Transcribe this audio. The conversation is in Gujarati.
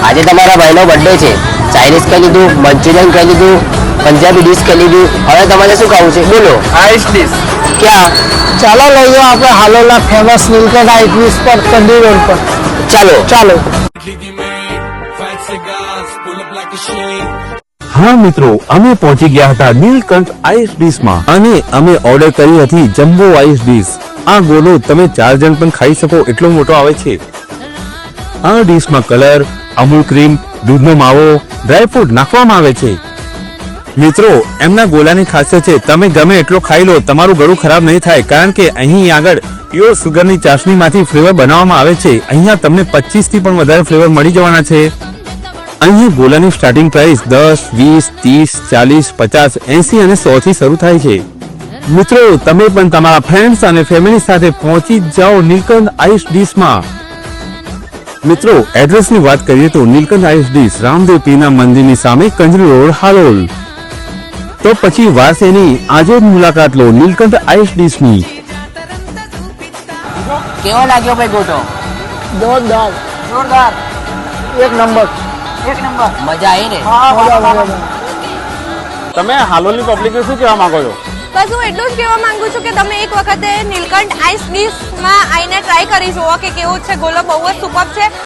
આજે તમારા ભાઈનો બર્થડે છે, ચાઇનીઝ કહી લીધું, મંચુરિયન કહી લીધું, પંજાબી ડીશ કહી લીધું, હવે તમારે શું ખાવું છે બોલો? Ice dish. ક્યાં? ચાલો લઈ જાઓ આપણે હાલોલના ફેમસ નીલકંઠ આઈસ ડીશ પર કંદી રોડ પર. ચાલો ચાલો. હા મિત્રો, અમે પહોંચી ગયા હતા નીલકંઠ આઈસ ડીશ માં અને અમે ઓર્ડર કરી હતી જમ્બો આઈસ ડીશ. આ ગોલો તમે 4 જણ પણ ખાઈ શકો એટલો મોટો આવે છે. આ ડીશમાં કલર, અમૂલ ક્રીમ, દૂધનો માવો, ડ્રાયફ્રૂટ નાખવામાં આવે છે. મિત્રો, એમના ગોલાની ખાસિયત છે તમે ગમે એટલો ખાઈ લો, તમારું ગળું ખરાબ નહીં થાય, કારણ કે અહીં આગળ પ્યોર સુગરની ચાસણીમાંથી ફ્લેવર બનાવવામાં આવે છે. અહીંયા તમને 25 થી પણ વધારે ફ્લેવર મળી જવાના છે. અહીંયા ગોલાની સ્ટાર્ટિંગ પ્રાઇસ 10, 20, 30, 40, 50, 80 અને 100 થી શરૂ થાય છે. મિત્રો, તમે પણ તમારા ફ્રેન્ડ્સ અને ફેમિલી સાથે પહોંચી જાઓ નીલકંઠ આઈસ ડીશમાં. મિત્રો, એડ્રેસની વાત કરીએ તો નીલકંઠ આઈસ ડીશ રામદેવ પીરના મંદિરની સામે કંજરી રોડ, હાલોલ. તો પછી વાર શેની, આજે જ મુલાકાત લો નીલકંઠ આઈસ ડીશની. કેવો લાગ્યો ભાઈ ગોટો? જોરદાર. જોરદાર. એક નંબર. મજા આવી ને? તમે હાલોલની પબ્લિકને શું કહેવા માંગો છો? બસ હું એટલું જ કહેવા માંગુ છું કે તમે એક વખતે નીલકંઠ આઈસ ડીશમાં આવીને ટ્રાય કરી જુઓ કે કેવું છે. ગોલો બહુ જ સુપર છે.